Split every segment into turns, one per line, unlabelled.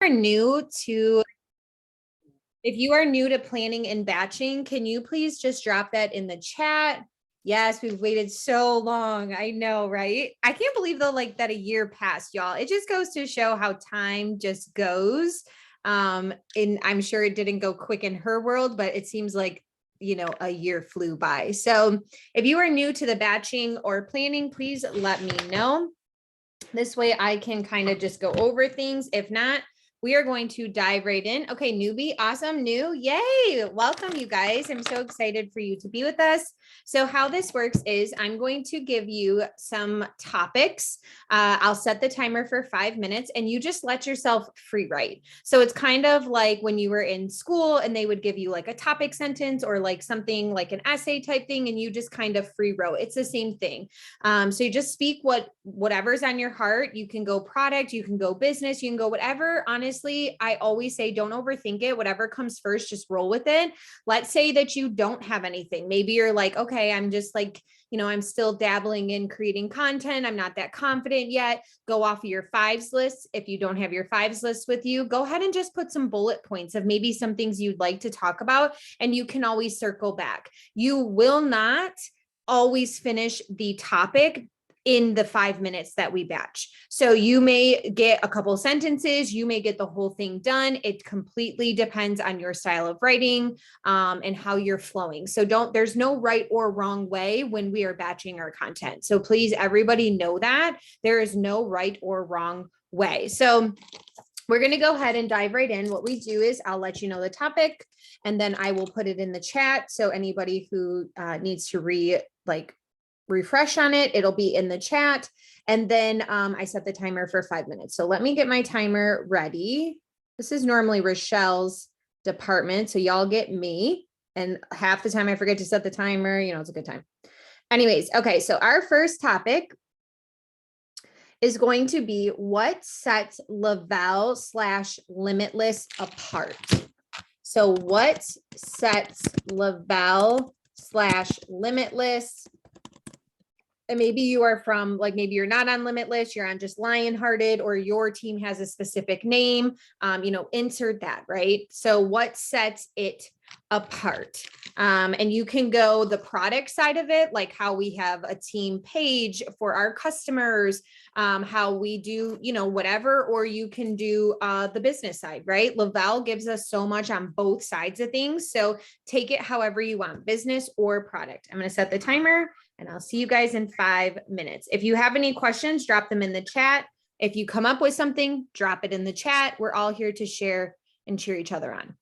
are new to if you are new to planning and batching, can you please just drop that in the chat? Yes, we've waited so long. I know, right? I can't believe though, like that a year passed, y'all. It just goes to show how time just goes. And I'm sure it didn't go quick in her world, but it seems like a year flew by. So if you are new to the batching or planning, please let me know. This way I can kind of just go over things. If not, we are going to dive right in. Okay, newbie, awesome, new, yay. Welcome, you guys. I'm so excited for you to be with us. So how this works is I'm going to give you some topics. I'll set the timer for 5 minutes and you just let yourself free write. So it's kind of like when you were in school and they would give you like a topic sentence or like something like an essay type thing and you just kind of free wrote. It's the same thing. So you just speak whatever's on your heart. You can go product, you can go business, you can go whatever. Honestly, I always say don't overthink it. Whatever comes first, just roll with it. Let's say that you don't have anything. Maybe you're like, okay, I'm just like, I'm still dabbling in creating content. I'm not that confident yet. Go off of your fives list. If you don't have your fives list with you, go ahead and just put some bullet points of maybe some things you'd like to talk about, and you can always circle back. You will not always finish the topic in the 5 minutes that we batch. So you may get a couple sentences, you may get the whole thing done. It completely depends on your style of writing and how you're flowing. So there's no right or wrong way when we are batching our content. So please, everybody know that there is no right or wrong way. So we're going to go ahead and dive right in. What we do is I'll let you know the topic and then I will put it in the chat. So anybody who needs to refresh on it, it'll be in the chat. And then I set the timer for 5 minutes. So let me get my timer ready. This is normally Rochelle's department. So y'all get me. And half the time I forget to set the timer. It's a good time. Anyways, okay. So our first topic is going to be what sets Lavelle/Limitless apart. So what sets Lavelle/Limitless? And maybe you are from maybe you're not on Limitless, you're on just Lionhearted, or your team has a specific name, insert that, right? So what sets it apart? And you can go the product side of it, like how we have a team page for our customers, how we do, whatever, or you can do the business side, right? Lavelle gives us so much on both sides of things. So take it however you want, business or product. I'm going to set the timer and I'll see you guys in 5 minutes. If you have any questions, drop them in the chat. If you come up with something, drop it in the chat. We're all here to share and cheer each other on.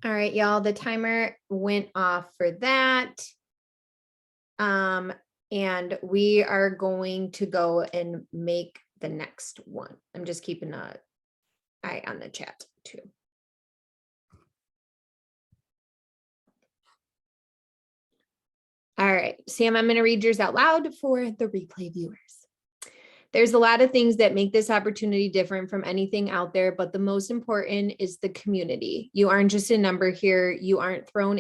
All right, y'all, the timer went off for that. And we are going to go and make the next one. I'm just keeping an eye on the chat too. All right, Sam, I'm going to read yours out loud for the replay viewers. There's a lot of things that make this opportunity different from anything out there, but the most important is the community. You aren't just a number here. You aren't thrown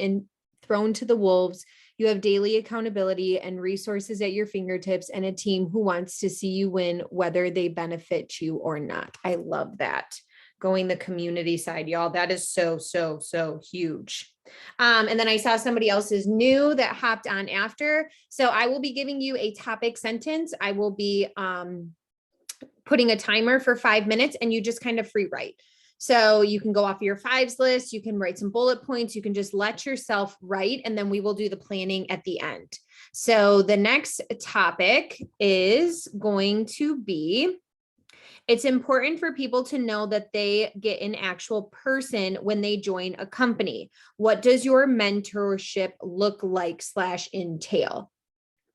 to the wolves. You have daily accountability and resources at your fingertips and a team who wants to see you win, whether they benefit you or not. I love that. Going the community side, y'all. That is so, so, so huge. And then I saw somebody else is new that hopped on after. So I will be giving you a topic sentence. I will be putting a timer for 5 minutes and you just kind of free write. So you can go off your fives list, you can write some bullet points, you can just let yourself write, and then we will do the planning at the end. So the next topic is going to be, it's important for people to know that they get an actual person when they join a company. What does your mentorship look like / entail?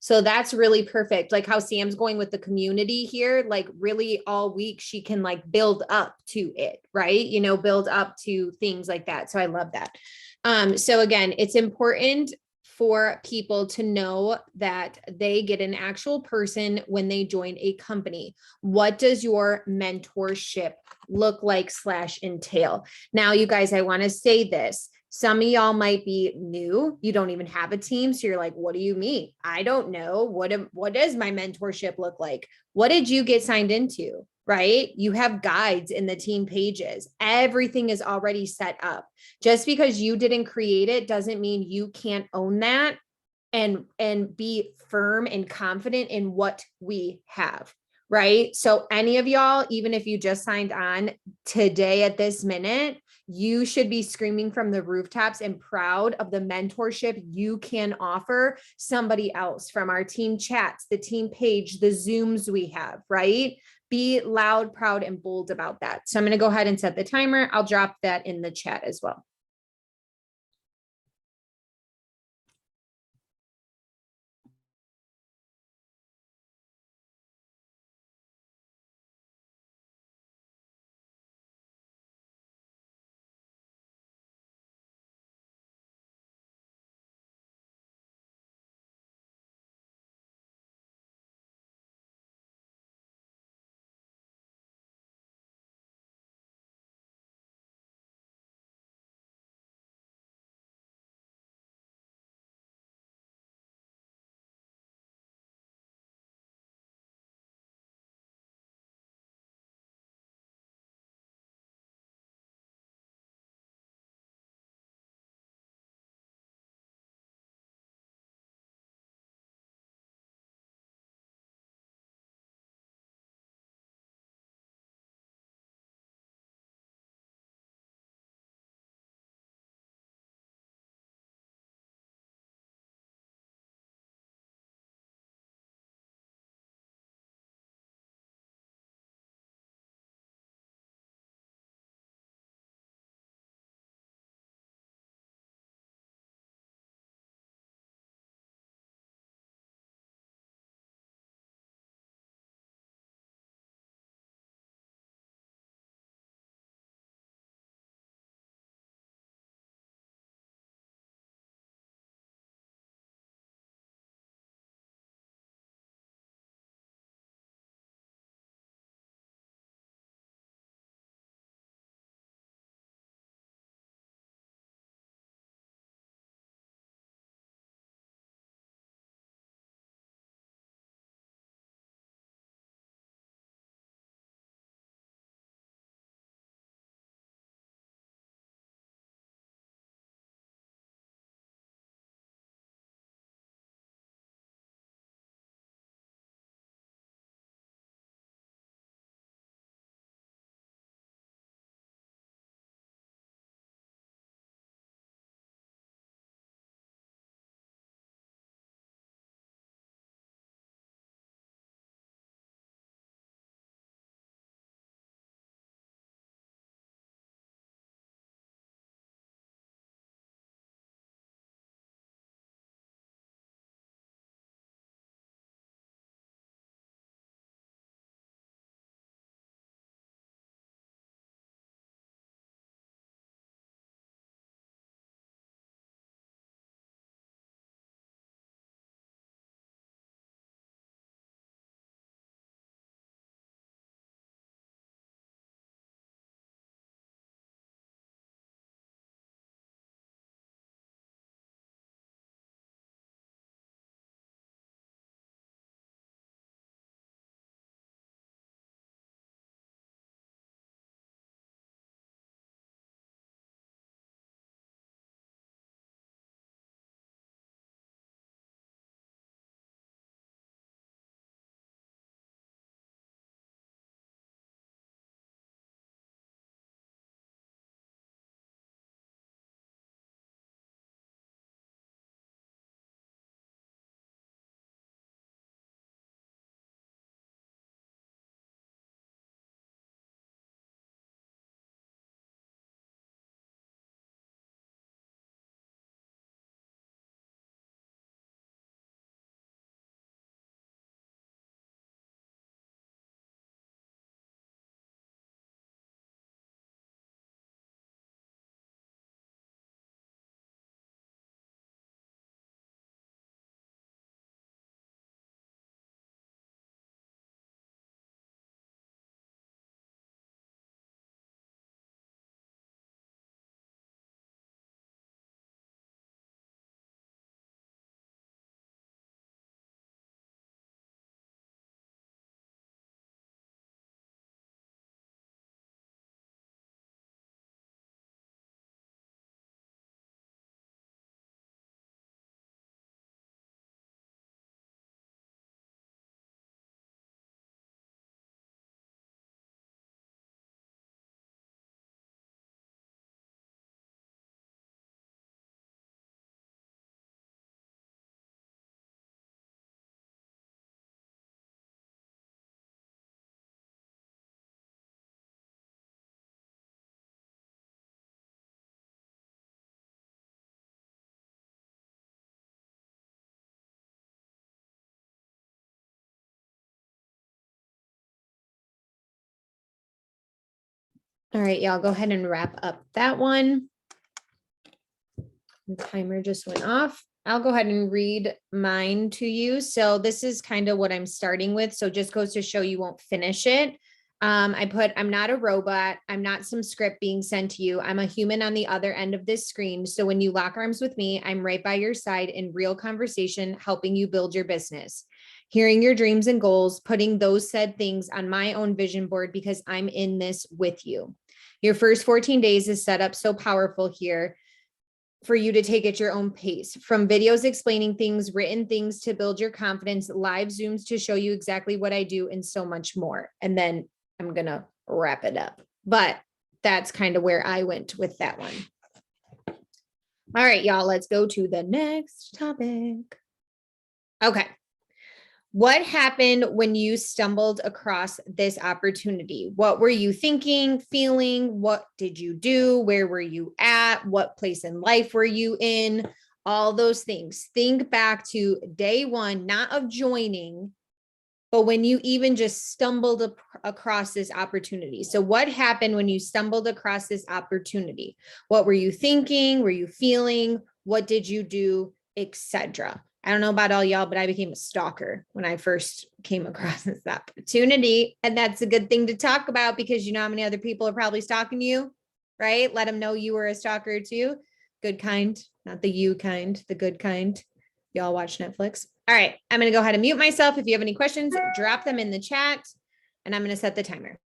So that's really perfect. Like how Sam's going with the community here, like really all week she can like build up to it, right? You know, build up to things like that. So I love that. So again, it's important for people to know that they get an actual person when they join a company. What does your mentorship look like / entail? Now, you guys, I want to say this. Some of y'all might be new. You don't even have a team. So you're like, what do you mean? I don't know. What does my mentorship look like? What did you get signed into? Right? You have guides in the team pages. Everything is already set up. Just because you didn't create it doesn't mean you can't own that and be firm and confident in what we have. Right? So any of y'all, even if you just signed on today at this minute, you should be screaming from the rooftops and proud of the mentorship you can offer somebody else from our team chats, the team page, the Zooms we have, right? Be loud, proud, and bold about that. So I'm going to go ahead and set the timer. I'll drop that in the chat as well. All right, y'all go ahead and wrap up that one. The timer just went off. I'll go ahead and read mine to you. So this is kind of what I'm starting with. So just goes to show you won't finish it. I put, I'm not a robot. I'm not some script being sent to you. I'm a human on the other end of this screen. So when you lock arms with me, I'm right by your side in real conversation, helping you build your business, hearing your dreams and goals, putting those said things on my own vision board because I'm in this with you. Your first 14 days is set up so powerful here for you to take at your own pace, from videos explaining things, written things to build your confidence, live Zooms to show you exactly what I do, and so much more. And then I'm going to wrap it up. But that's kind of where I went with that one. All right, y'all, let's go to the next topic. Okay. What happened when you stumbled across this opportunity? What were you thinking, feeling? What did you do? Where were you at? What place in life were you in? All those things. Think back to day one, not of joining, but when you even just stumbled across this opportunity. So what happened when you stumbled across this opportunity? What were you thinking? Were you feeling? What did you do, etc.? I don't know about all y'all, but I became a stalker when I first came across this opportunity. And that's a good thing to talk about because you know how many other people are probably stalking you, right? Let them know you were a stalker too. Good kind, not the you kind, the good kind. Y'all watch Netflix. All right, I'm going to go ahead and mute myself. If you have any questions, drop them in the chat and I'm going to set the timer.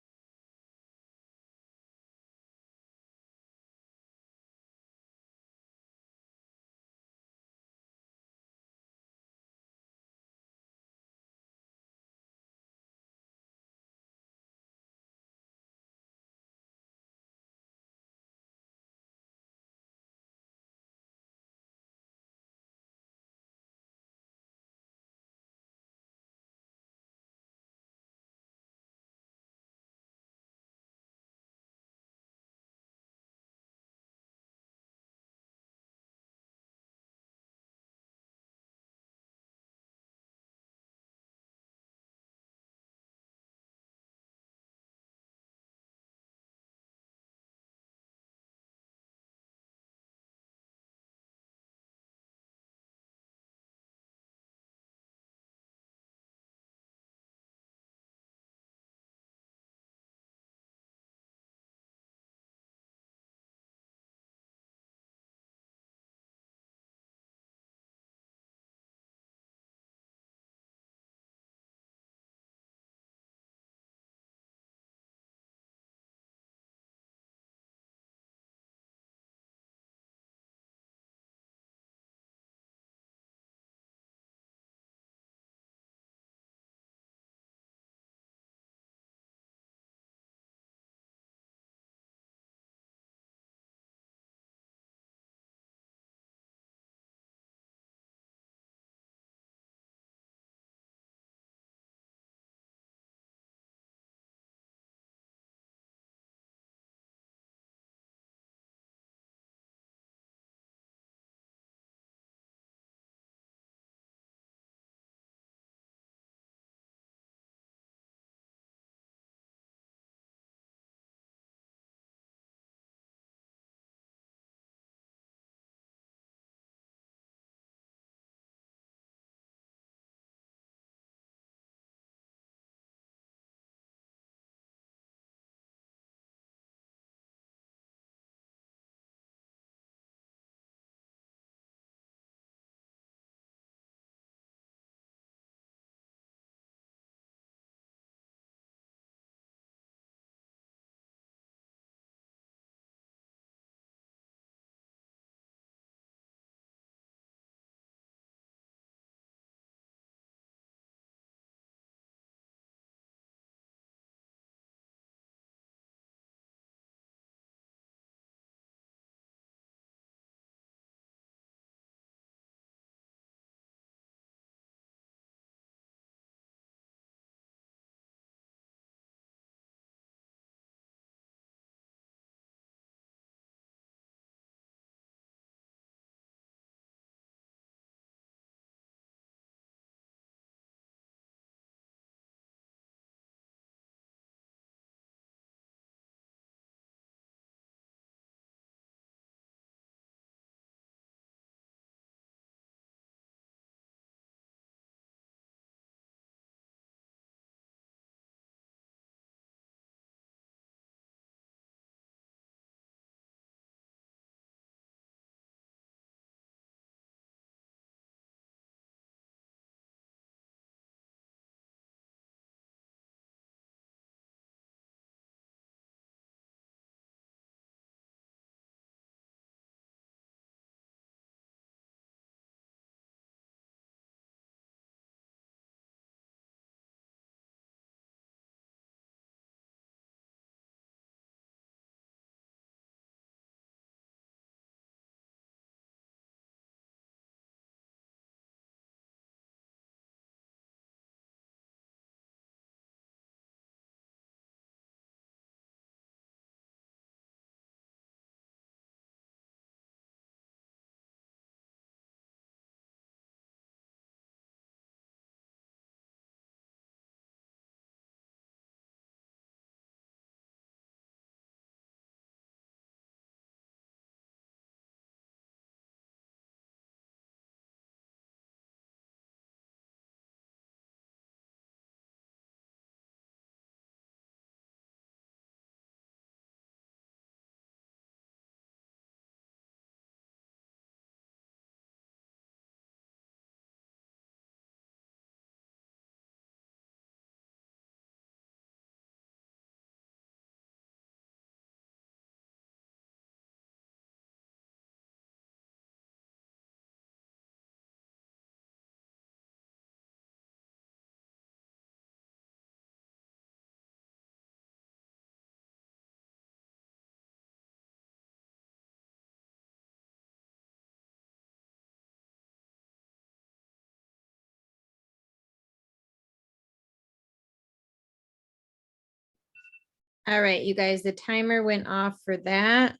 All right, you guys, the timer went off for that.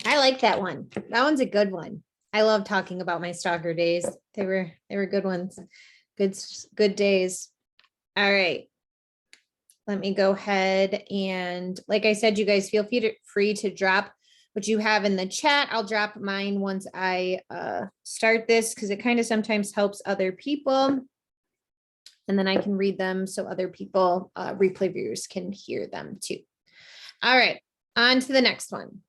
I like that one. That one's a good one. I love talking about my stalker days. They were good ones. Good days. All right. Let me go ahead and like I said, you guys feel free to drop what you have in the chat. I'll drop mine once I start this because it kind of sometimes helps other people. And then I can read them so other people, replay viewers can hear them too. All right, on to the next one.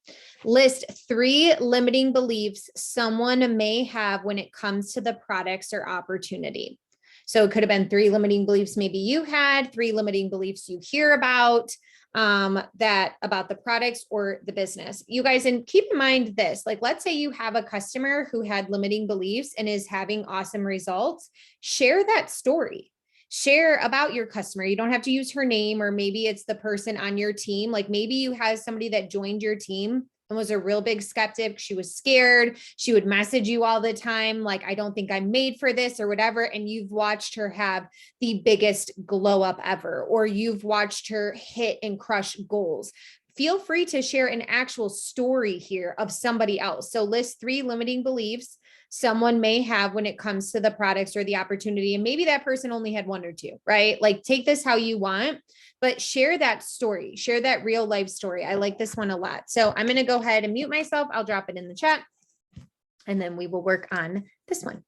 List 3 limiting beliefs someone may have when it comes to the products or opportunity. So it could have been 3 limiting beliefs maybe you had, 3 limiting beliefs you hear about that about the products or the business. You guys, and keep in mind this, like let's say you have a customer who had limiting beliefs and is having awesome results, share that story. Share about your customer. You don't have to use her name, or maybe it's the person on your team. Like maybe you have somebody that joined your team and was a real big skeptic. She was scared. She would message you all the time, like, I don't think I'm made for this or whatever. And you've watched her have the biggest glow up ever, or you've watched her hit and crush goals. Feel free to share an actual story here of somebody else. So list 3 limiting beliefs someone may have when it comes to the products or the opportunity. And maybe that person only had 1 or 2, right? Like take this how you want, but share that story, share that real life story. I like this one a lot. So I'm going to go ahead and mute myself. I'll drop it in the chat and then we will work on this one.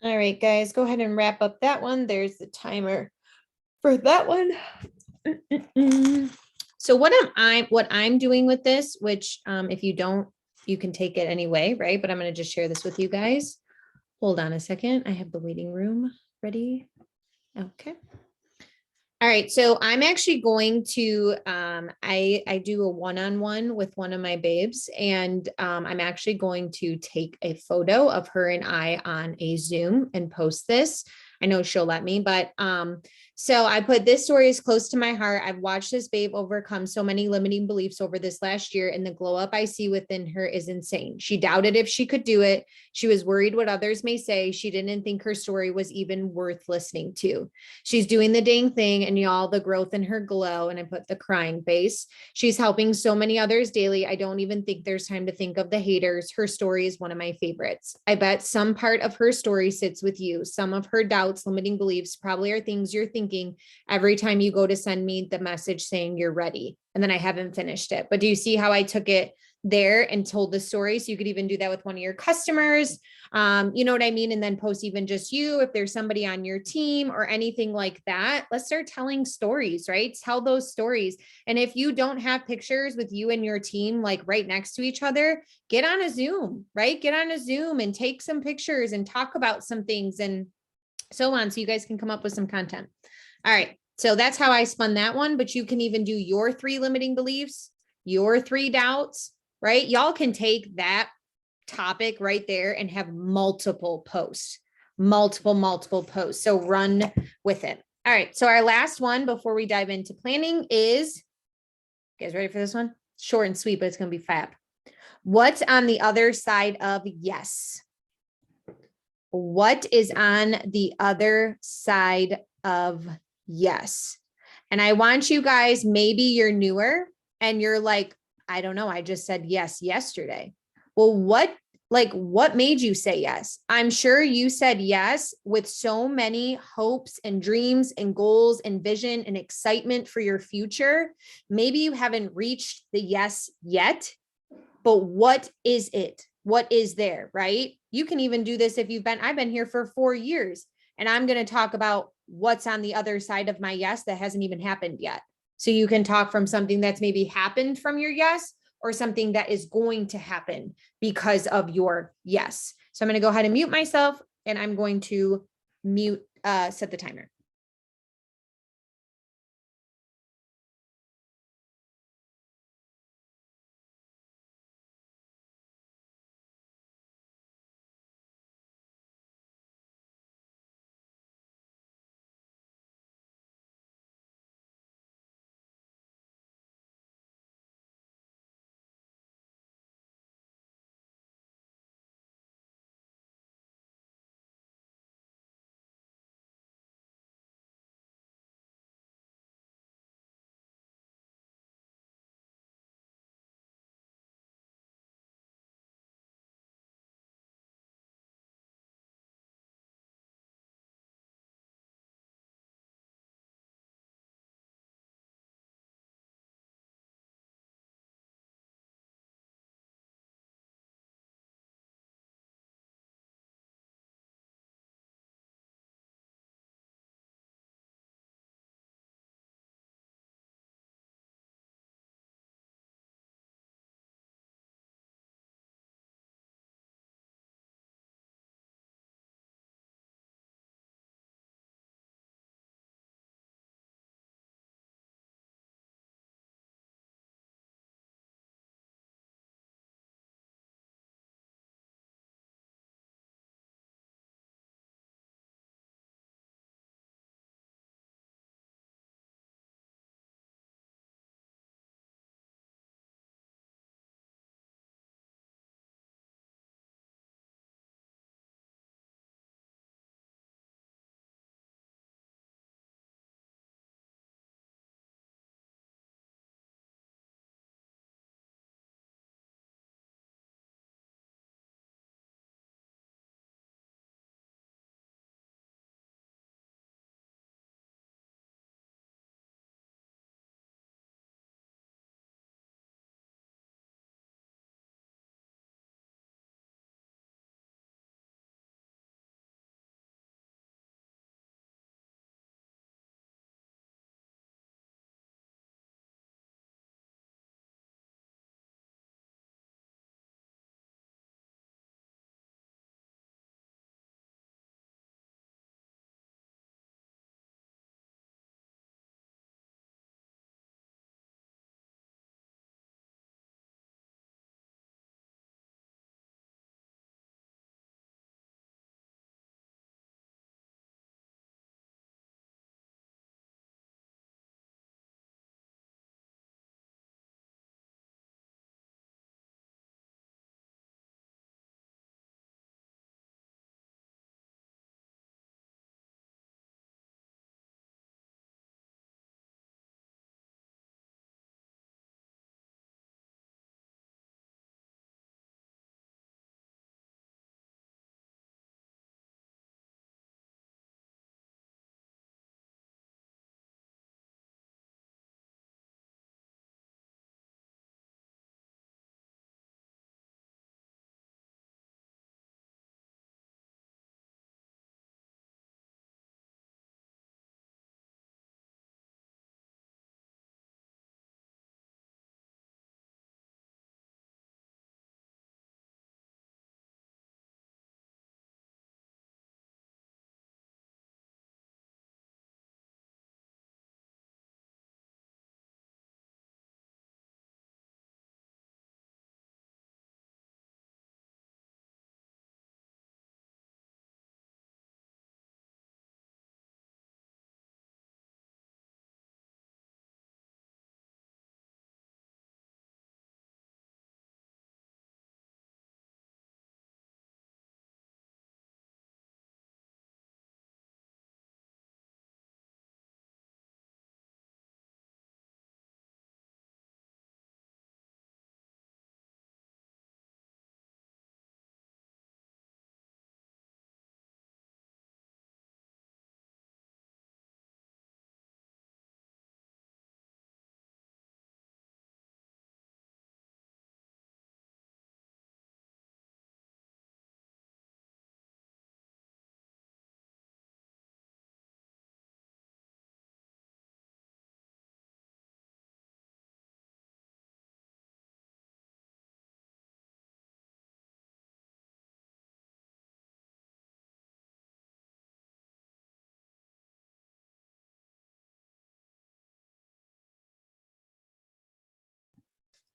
All right, guys, go ahead and wrap up that one. There's the timer for that one. So what I'm doing with this, which if you don't, you can take it anyway, right? But I'm going to just share this with you guys. Hold on a second. I have the waiting room ready. Okay. All right, so I'm actually going to I do a one-on-one with one of my babes, and I'm actually going to take a photo of her and I on a Zoom and post this. I know she'll let me, but so I put this story is close to my heart. I've watched this babe overcome so many limiting beliefs over this last year, and the glow up I see within her is insane. She doubted if she could do it. She was worried what others may say. She didn't think her story was even worth listening to. She's doing the dang thing, and y'all, the growth in her glow. And I put the crying face. She's helping so many others daily. I don't even think there's time to think of the haters. Her story is one of my favorites. I bet some part of her story sits with you. Some of her doubts, limiting beliefs probably are things you're thinking every time you go to send me the message saying you're ready. And then I haven't finished it. But do you see how I took it there and told the story? So you could even do that with one of your customers. You know what I mean? And then post even just you, if there's somebody on your team or anything like that. Let's start telling stories, right? Tell those stories. And if you don't have pictures with you and your team like right next to each other, get on a Zoom, right? Get on a Zoom and take some pictures and talk about some things and so on. So you guys can come up with some content. All right. So that's how I spun that one, but you can even do your 3 limiting beliefs, your 3 doubts, right? Y'all can take that topic right there and have multiple posts, multiple posts. So run with it. All right. So our last one before we dive into planning is, you guys ready for this one? Short and sweet, but it's going to be fab. What's on the other side of yes? What is on the other side of yes? And I want you guys, maybe you're newer and you're like, I don't know, I just said yes yesterday. Well, what made you say yes? I'm sure you said yes with so many hopes and dreams and goals and vision and excitement for your future. Maybe you haven't reached the yes yet, but what is it? What is there, right? You can even do this if I've been here for 4 years, and I'm going to talk about what's on the other side of my yes that hasn't even happened yet. So you can talk from something that's maybe happened from your yes or something that is going to happen because of your yes. So I'm going to go ahead and mute myself, and I'm going to set the timer.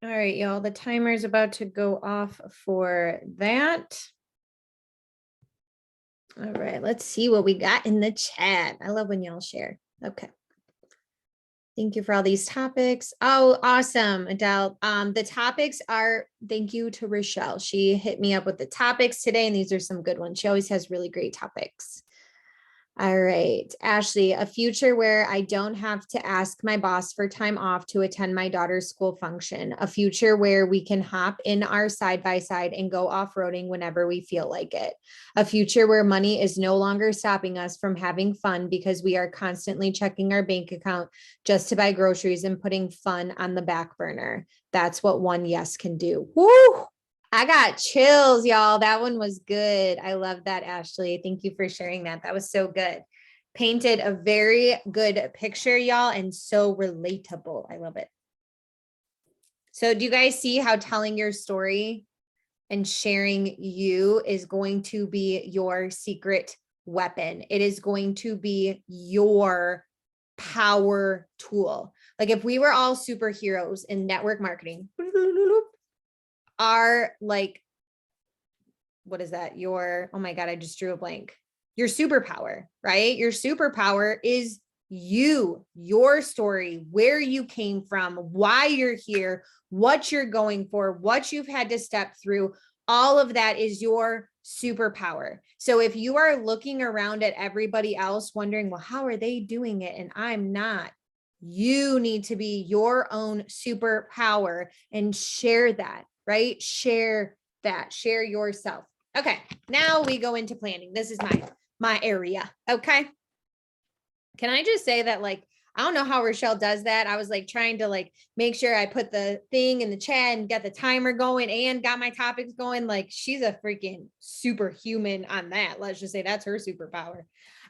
All right, y'all, the timer is about to go off for that. All right, let's see what we got in the chat. I love when y'all share. Okay. Thank you for all these topics. Oh, awesome, Adele. The topics are, thank you to Rochelle. She hit me up with the topics today, and these are some good ones. She always has really great topics. All right, Ashley, a future where I don't have to ask my boss for time off to attend my daughter's school function, a future where we can hop in our side by side and go off-roading whenever we feel like it, a future where money is no longer stopping us from having fun because we are constantly checking our bank account just to buy groceries and putting fun on the back burner. That's what one yes can do. Woo! I got chills, y'all. That one was good. I love that, Ashley. Thank you for sharing that. That was so good. Painted a very good picture, y'all, and so relatable. I love it. So do you guys see how telling your story and sharing you is going to be your secret weapon? It is going to be your power tool. Like if we were all superheroes in network marketing, are like, what is that? Your, oh my God, I just drew a blank. Your superpower, right? Your superpower is you, your story, where you came from, why you're here, what you're going for, what you've had to step through. All of that is your superpower. So if you are looking around at everybody else wondering, well, how are they doing it? And I'm not, you need to be your own superpower and share that, right? Share that, share yourself. Okay, now we go into planning. This is my area. Okay. Can I just say that, like, I don't know how Rochelle does that. I was like trying to like make sure I put the thing in the chat and got the timer going and got my topics going. Like she's a freaking superhuman on that. Let's just say that's her superpower.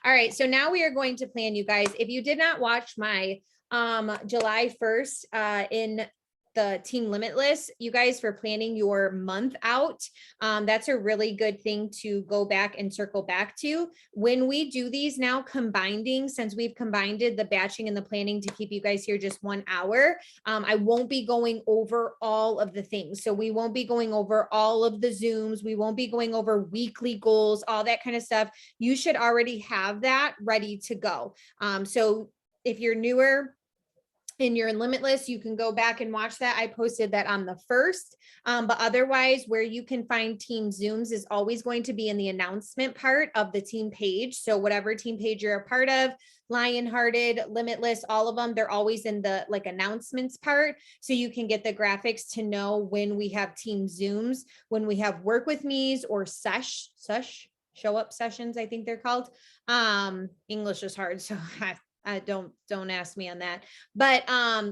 All right. So now we are going to plan, you guys. If you did not watch my July 1st in the Team Limitless, you guys, for planning your month out. That's a really good thing to go back and circle back to. When we do these now, combining, since we've combined the batching and the planning to keep you guys here just 1 hour, I won't be going over all of the things. So we won't be going over all of the Zooms. We won't be going over weekly goals, all that kind of stuff. You should already have that ready to go. So if you're newer, and you're in Limitless, you can go back and watch that. I posted that on the 1st. But otherwise, where you can find Team Zooms is always going to be in the announcement part of the team page. So whatever team page you're a part of, Lionhearted, Limitless, all of them, they're always in the like announcements part. So you can get the graphics to know when we have Team Zooms, when we have work with me's or show up sessions, I think they're called. English is hard, so don't ask me on that, but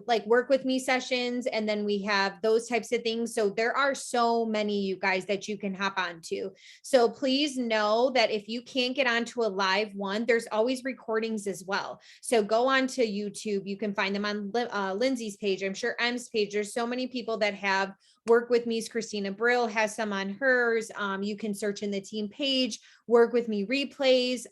like work with me sessions, and then we have those types of things. So there are so many, you guys, that you can hop onto. So please know that if you can't get onto a live one, there's always recordings as well. So go on to YouTube, you can find them on Lindsay's page, I'm sure M's page. There's so many people that have work with me's. Christina Brill has some on hers. You can search in the team page, work with me replays.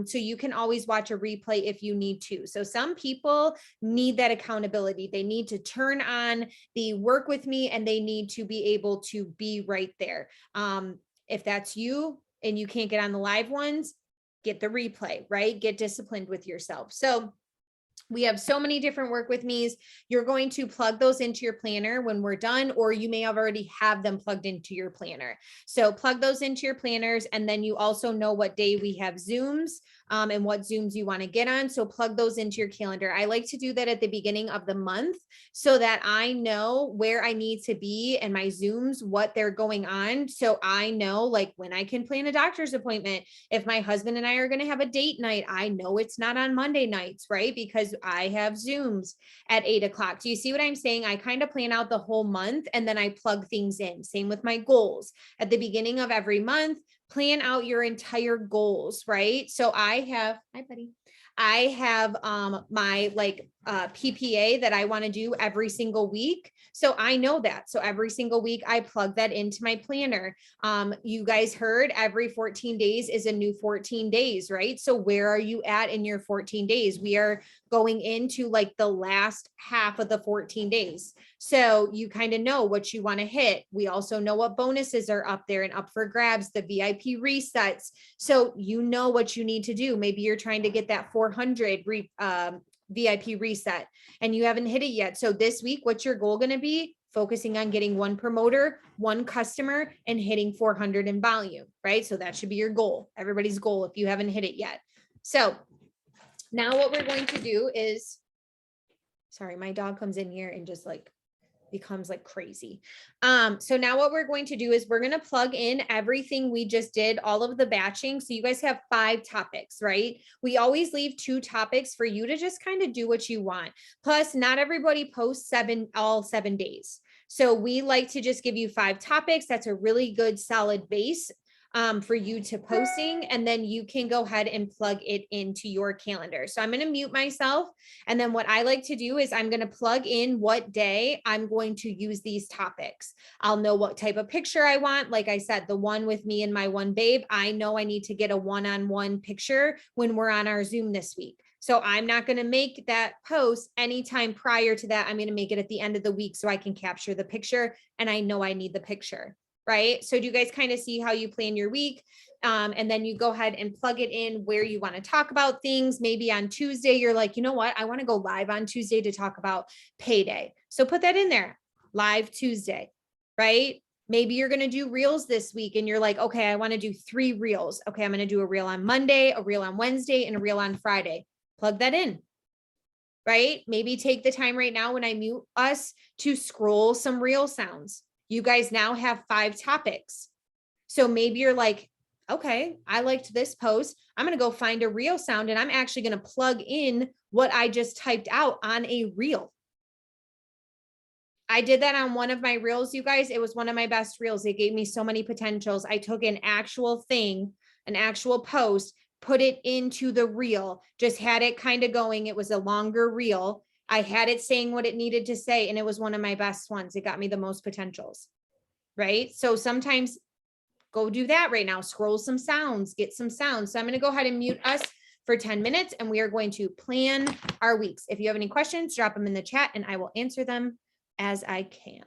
So you can always watch a replay if you need to. So some people need that accountability. They need to turn on the work with me and they need to be able to be right there. If that's you and you can't get on the live ones, get the replay, right? Get disciplined with yourself. So we have so many different work with me's. You're going to plug those into your planner when we're done, or you may have already have them plugged into your planner. So plug those into your planners. And then you also know what day we have Zooms and what Zooms you want to get on. So plug those into your calendar. I like to do that at the beginning of the month so that I know where I need to be and my Zooms, what they're going on. So I know like when I can plan a doctor's appointment. If my husband and I are going to have a date night, I know it's not on Monday nights, right? Because I have Zooms at 8 o'clock. Do you see what I'm saying? I kind of plan out the whole month and then I plug things in. Same with my goals. At the beginning of every month, plan out your entire goals, right? So I have, hi buddy. I have my like PPA that I want to do every single week. So I know that. So every single week I plug that into my planner. You guys heard every 14 days is a new 14 days, right? So where are you at in your 14 days? We are going into like the last half of the 14 days. So you kind of know what you want to hit. We also know what bonuses are up there and up for grabs, the VIP resets. So you know what you need to do. Maybe you're trying to get that 400 VIP reset and you haven't hit it yet. So this week, what's your goal going to be? Focusing on getting one promoter, one customer, and hitting 400 in volume, right? So that should be your goal, everybody's goal if you haven't hit it yet. So now what we're going to do is, sorry, my dog comes in here and just like becomes like crazy. So now what we're going to do is we're going to plug in everything we just did, all of the batching. So you guys have 5 topics, right? We always leave 2 topics for you to just kind of do what you want. Plus, not everybody posts all 7 days. So we like to just give you 5 topics. That's a really good solid base for you to posting, and then you can go ahead and plug it into your calendar. So I'm going to mute myself. And then what I like to do is I'm going to plug in what day I'm going to use these topics. I'll know what type of picture I want. Like I said, the one with me and my one babe, I know I need to get a one-on-one picture when we're on our Zoom this week. So I'm not going to make that post anytime prior to that. I'm going to make it at the end of the week so I can capture the picture and I know I need the picture, right? So do you guys kind of see how you plan your week? And then you go ahead and plug it in where you want to talk about things. Maybe on Tuesday, you're like, you know what? I want to go live on Tuesday to talk about payday. So put that in there, live Tuesday, right? Maybe you're going to do reels this week and you're like, okay, I want to do 3 reels. Okay, I'm going to do a reel on Monday, a reel on Wednesday, and a reel on Friday. Plug that in, right? Maybe take the time right now when I mute us to scroll some reel sounds. You guys now have 5 topics. So maybe you're like, okay, I liked this post. I'm going to go find a reel sound and I'm actually going to plug in what I just typed out on a reel. I did that on one of my reels, you guys. It was one of my best reels. It gave me so many potentials. I took an actual thing, an actual post, put it into the reel, just had it kind of going. It was a longer reel. I had it saying what it needed to say, and it was one of my best ones. It got me the most potentials, right? So sometimes go do that right now. Scroll some sounds, get some sounds. So I'm going to go ahead and mute us for 10 minutes and we are going to plan our weeks. If you have any questions, drop them in the chat and I will answer them as I can.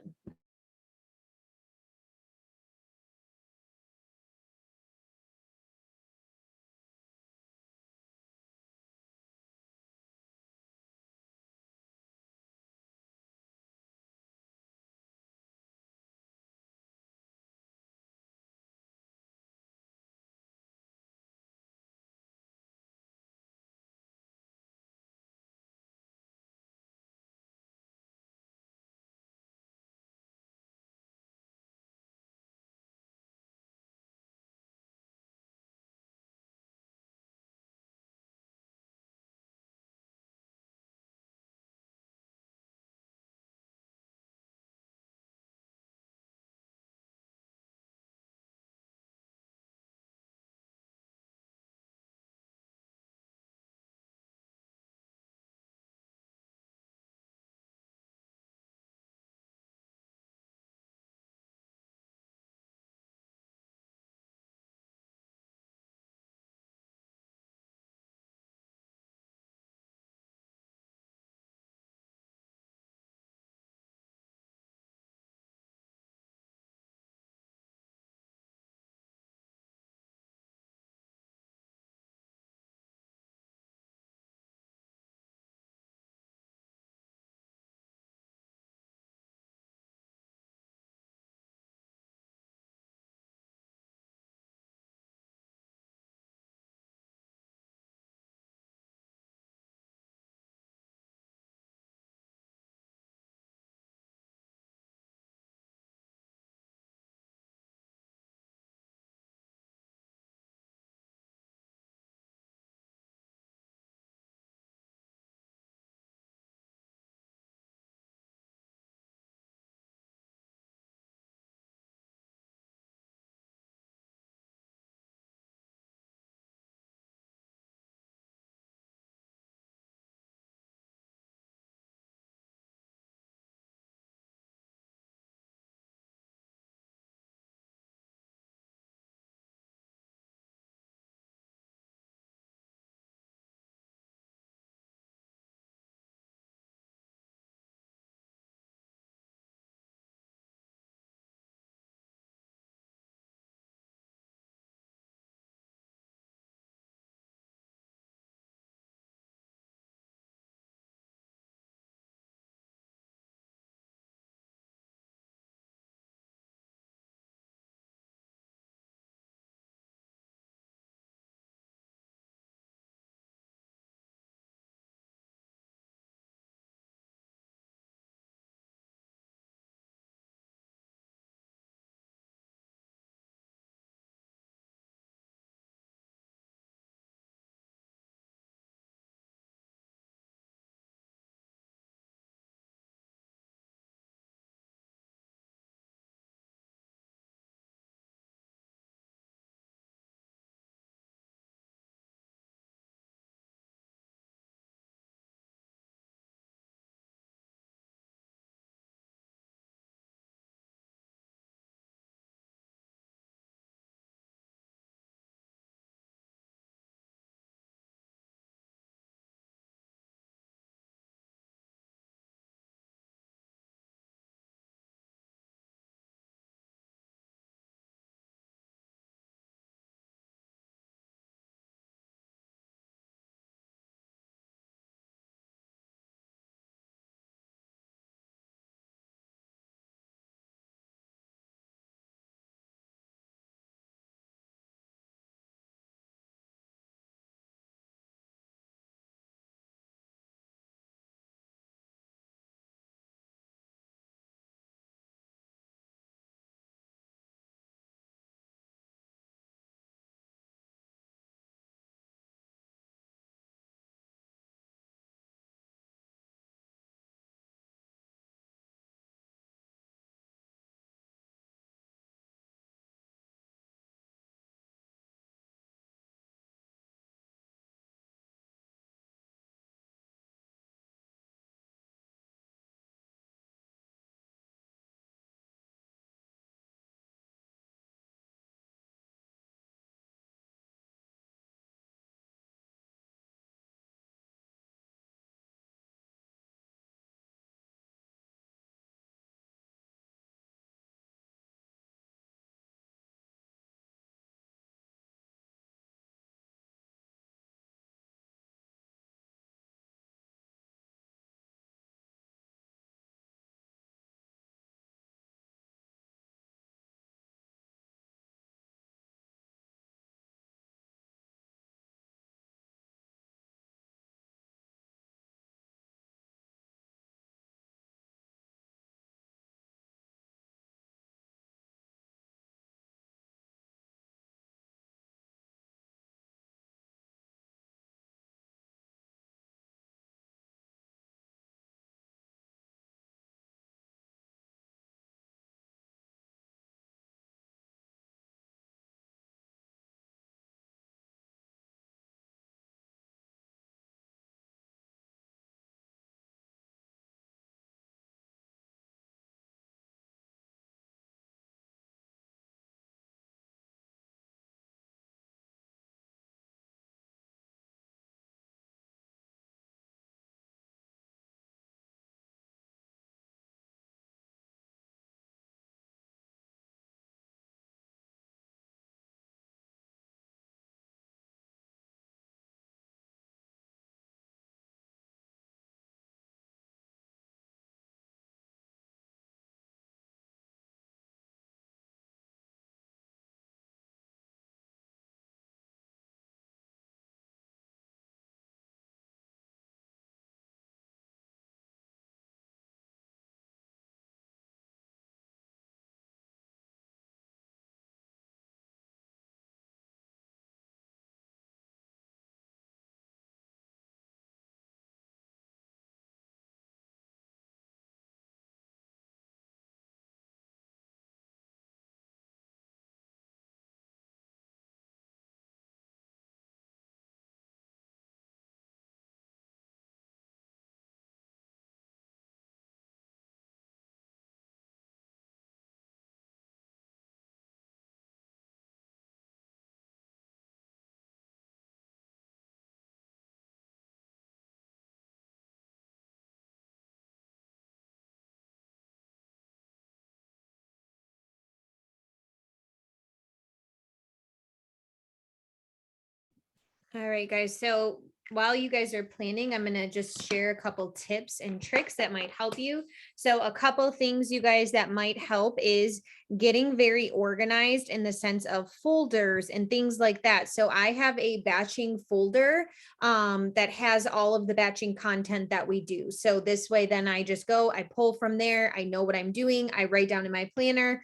All right, guys. So while you guys are planning, I'm going to just share a couple tips and tricks that might help you. So, a couple things, you guys, that might help is getting very organized in the sense of folders and things like that. So, I have a batching folder that has all of the batching content that we do. So, this way, then I just go, I pull from there, I know what I'm doing, I write down in my planner.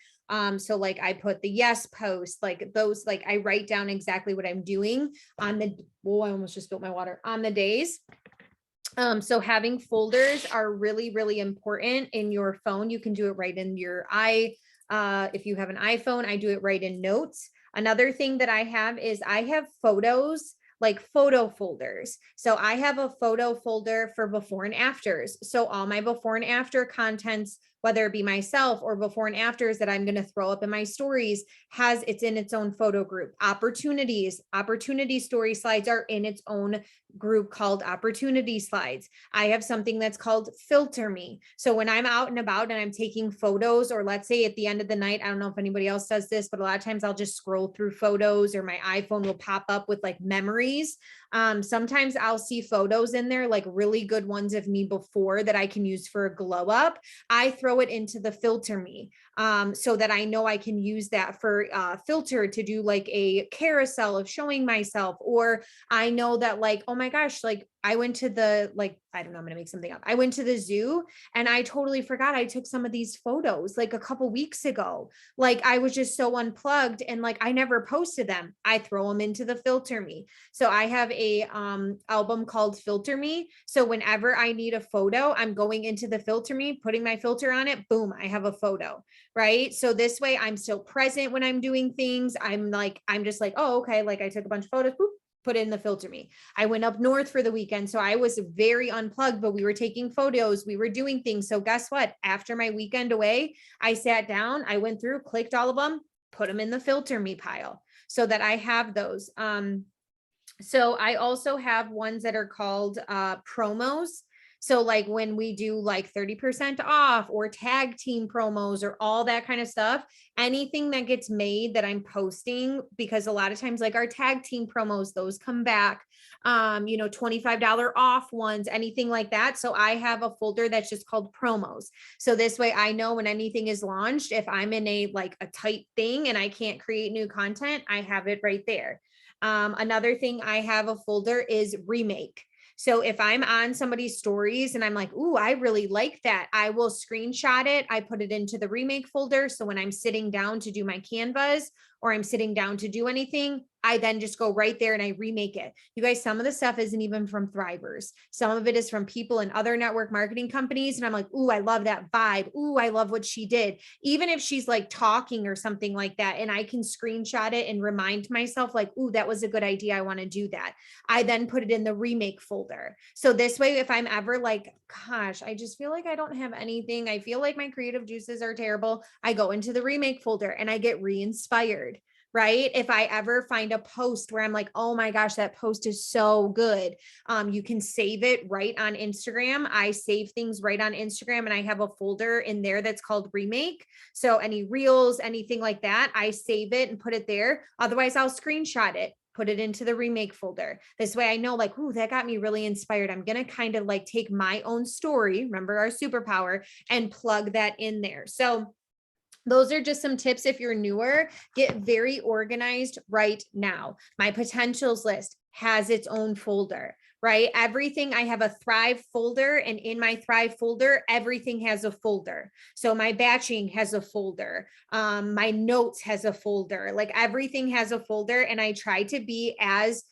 So like I put the yes post, like those, like I write down exactly what I'm doing on the, oh, I almost just spilled my water on the days. So having folders are really, really important in your phone. You can do it right in your if you have an iPhone, I do it right in Notes. Another thing that I have is I have photos, like photo folders. So I have a photo folder for before and afters. So all my before and after contents, whether it be myself or before and afters that I'm going to throw up in my stories, it's in its own photo group. Opportunity story slides are in its own group called opportunity slides. I have something that's called filter me. So when I'm out and about and I'm taking photos, or let's say at the end of the night, I don't know if anybody else does this, but a lot of times I'll just scroll through photos, or my iPhone will pop up with like memories. Sometimes I'll see photos in there, like really good ones of me before that I can use for a glow up. I throw it into the filter me, so that I know I can use that for filter to do like a carousel of showing myself. Or I know that like, oh my gosh, like I went to the, like, I don't know, I'm going to make something up. I went to the zoo and I totally forgot I took some of these photos like a couple weeks ago. Like I was just so unplugged and like I never posted them. I throw them into the filter me. So I have a album called Filter Me. So whenever I need a photo, I'm going into the filter me, putting my filter on it, boom, I have a photo, right? So this way I'm still present when I'm doing things. I'm just like, oh, okay, like I took a bunch of photos, boop, put in the filter me. I went up north for the weekend, so I was very unplugged, but we were taking photos, we were doing things. So guess what? After my weekend away, I sat down, I went through, clicked all of them, put them in the filter me pile so that I have those. So I also have ones that are called promos. So like when we do like 30% off or tag team promos or all that kind of stuff, anything that gets made that I'm posting, because a lot of times like our tag team promos, those come back, $25 off ones, anything like that. So I have a folder that's just called promos. So this way I know when anything is launched, if I'm in a like a tight thing and I can't create new content, I have it right there. Another thing I have a folder is remake. So if I'm on somebody's stories and I'm like, ooh, I really like that, I will screenshot it. I put it into the remake folder. So when I'm sitting down to do my Canvas or I'm sitting down to do anything, I then just go right there and I remake it. You guys, some of the stuff isn't even from Thrivers. Some of it is from people in other network marketing companies. And I'm like, ooh, I love that vibe. Ooh, I love what she did. Even if she's like talking or something like that, and I can screenshot it and remind myself, like, ooh, that was a good idea. I want to do that. I then put it in the remake folder. So this way, if I'm ever like, gosh, I just feel like I don't have anything, I feel like my creative juices are terrible, I go into the remake folder and I get re-inspired. Right? If I ever find a post where I'm like, oh my gosh, that post is so good, you can save it right on Instagram. I save things right on Instagram and I have a folder in there that's called remake. So any reels, anything like that, I save it and put it there. Otherwise, I'll screenshot it, put it into the remake folder. This way I know like, ooh, that got me really inspired. I'm going to kind of like take my own story, remember our superpower, and plug that in there. So those are just some tips. If you're newer, get very organized right now. My potentials list has its own folder, right? Everything, I have a Thrive folder, and in my Thrive folder, everything has a folder. So my batching has a folder. My notes has a folder, like everything has a folder. And I try to be as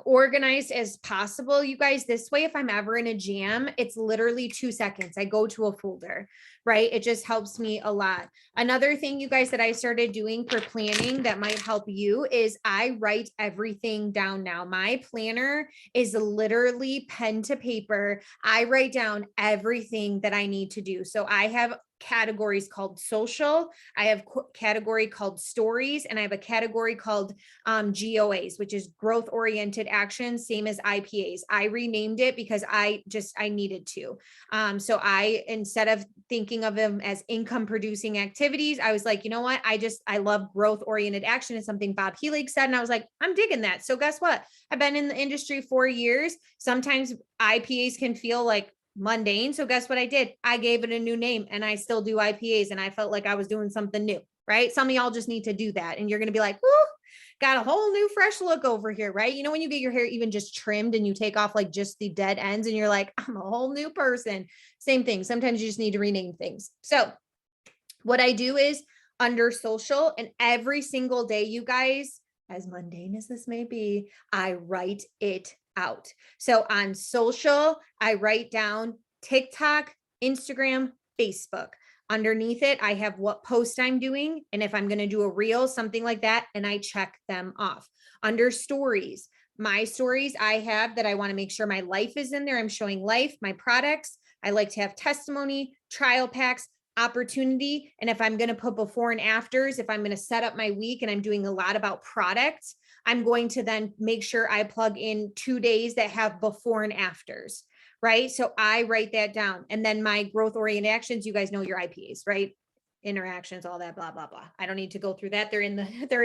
organized as possible, you guys. This way, if I'm ever in a jam, it's literally 2 seconds. I go to a folder, right? It just helps me a lot. Another thing, you guys, that I started doing for planning that might help you is I write everything down now. My planner is literally pen to paper. I write down everything that I need to do. So I have categories called social. I have category called stories, and I have a category called GOAs, which is growth oriented actions, same as IPAs. I renamed it because I needed to. So I, instead of thinking of them as income producing activities, I was like, you know what? I love growth oriented action. It's something Bob Helig said. And I was like, I'm digging that. So guess what? I've been in the industry 4 years. Sometimes IPAs can feel like mundane. So guess what I did? I gave it a new name, and I still do IPAs, and I felt like I was doing something new, right? Some of y'all just need to do that. And you're going to be like, whoo, got a whole new fresh look over here, right? You know, when you get your hair even just trimmed and you take off like just the dead ends and you're like, I'm a whole new person. Same thing. Sometimes you just need to rename things. So what I do is under social, and every single day, you guys, as mundane as this may be, I write it out. So on social, I write down TikTok, Instagram, Facebook. Underneath it, I have what post I'm doing. And if I'm going to do a reel, something like that, and I check them off. Under stories, my stories I have that I want to make sure my life is in there. I'm showing life, my products. I like to have testimony, trial packs, opportunity. And if I'm going to put before and afters, if I'm going to set up my week and I'm doing a lot about products, I'm going to then make sure I plug in 2 days that have before and afters, right? So I write that down. And then my growth oriented actions, you guys know your IPAs, right? Interactions, all that, blah, blah, blah. I don't need to go through that. They're in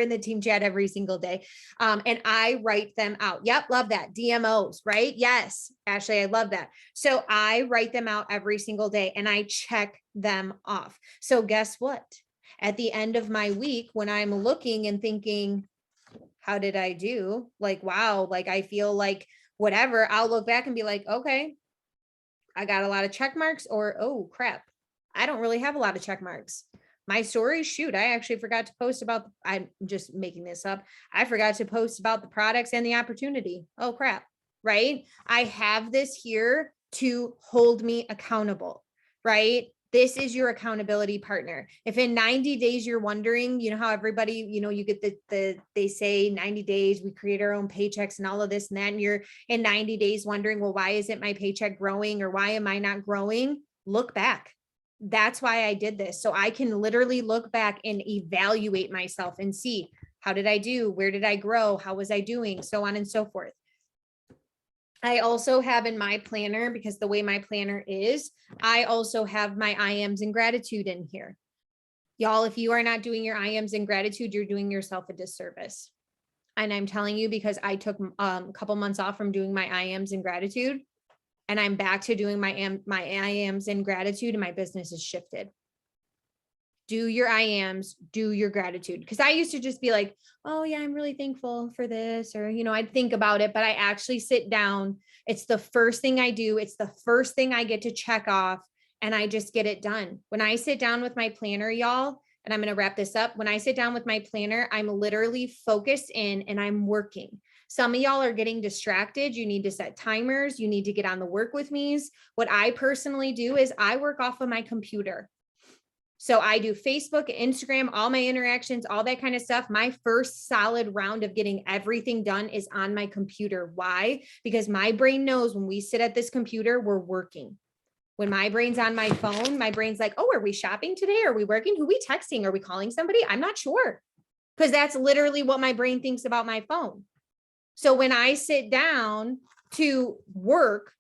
the team chat every single day. And I write them out. Yep. Love that. DMOs, right? Yes. Ashley, I love that. So I write them out every single day and I check them off. So guess what? At the end of my week, when I'm looking and thinking, how did I do? Like, wow, like I feel like whatever, I'll look back and be like, okay, I got a lot of check marks, or, oh crap, I don't really have a lot of check marks. My story, shoot, I actually forgot to post about, I'm just making this up. I forgot to post about the products and the opportunity. Oh crap, right? I have this here to hold me accountable, right? This is your accountability partner. If in 90 days you're wondering, you know how everybody, you know, you get they say 90 days, we create our own paychecks and all of this and that, and you're in 90 days wondering, well, why isn't my paycheck growing, or why am I not growing? Look back. That's why I did this. So I can literally look back and evaluate myself and see, how did I do? Where did I grow? How was I doing? So on and so forth. I also have in my planner, because the way my planner is, I also have my I ams and gratitude in here. Y'all, if you are not doing your I ams and gratitude, you're doing yourself a disservice. And I'm telling you, because I took a couple months off from doing my I ams and gratitude, and I'm back to doing my I ams and gratitude, and my business has shifted. Do your I ams, do your gratitude. Because I used to just be like, oh yeah, I'm really thankful for this, or, you know, I'd think about it, but I actually sit down. It's the first thing I do. It's the first thing I get to check off, and I just get it done. When I sit down with my planner, y'all, and I'm going to wrap this up. When I sit down with my planner, I'm literally focused in and I'm working. Some of y'all are getting distracted. You need to set timers. You need to get on the work with me's. What I personally do is I work off of my computer. So I do Facebook, Instagram, all my interactions, all that kind of stuff. My first solid round of getting everything done is on my computer. Why? Because my brain knows when we sit at this computer, we're working. When my brain's on my phone, my brain's like, oh, are we shopping today? Are we working? Who are we texting? Are we calling somebody? I'm not sure. Because that's literally what my brain thinks about my phone. So when I sit down to work,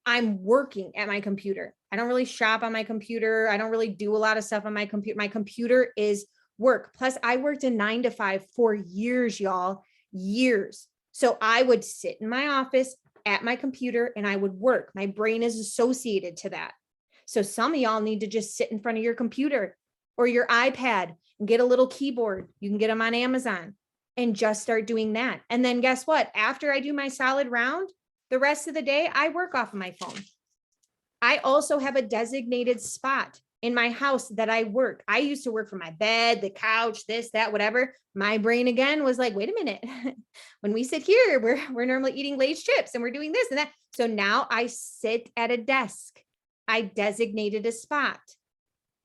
I'm working at my computer. I don't really shop on my computer. I don't really do a lot of stuff on my computer. My computer is work. Plus, I worked a 9 to 5 for years, y'all, years. So I would sit in my office at my computer and I would work. My brain is associated to that. So some of y'all need to just sit in front of your computer or your iPad and get a little keyboard. You can get them on Amazon and just start doing that. And then guess what? After I do my solid round, the rest of the day, I work off of my phone. I also have a designated spot in my house that I work. I used to work from my bed, the couch, this, that, whatever. My brain again was like, wait a minute. When we sit here, we're normally eating Lay's chips and we're doing this and that. So now I sit at a desk. I designated a spot,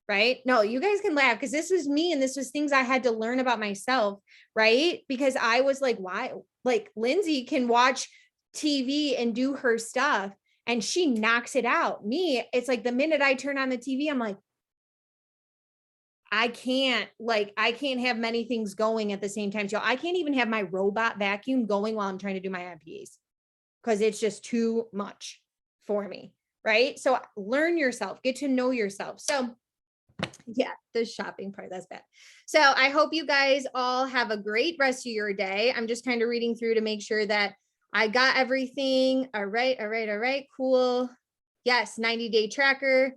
right? No, you guys can laugh because this was me and this was things I had to learn about myself, right? Because I was like, why? Like Lindsay can watch TV and do her stuff and she knocks it out. Me, it's like the minute I turn on the TV, I'm like, I can't have many things going at the same time. So I can't even have my robot vacuum going while I'm trying to do my IPAs because it's just too much for me. Right. So learn yourself, get to know yourself. So yeah, the shopping part, that's bad. So I hope you guys all have a great rest of your day. I'm just kind of reading through to make sure that I got everything. All right. Cool. Yes, 90-day tracker,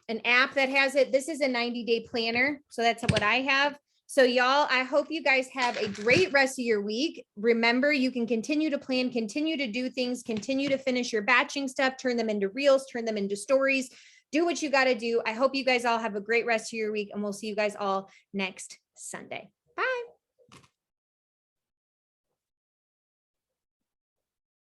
an app that has it. This is a 90-day planner. So that's what I have. So y'all, I hope you guys have a great rest of your week. Remember, you can continue to plan, continue to do things, continue to finish your batching stuff, turn them into reels, turn them into stories. Do what you got to do. I hope you guys all have a great rest of your week, and we'll see you guys all next Sunday.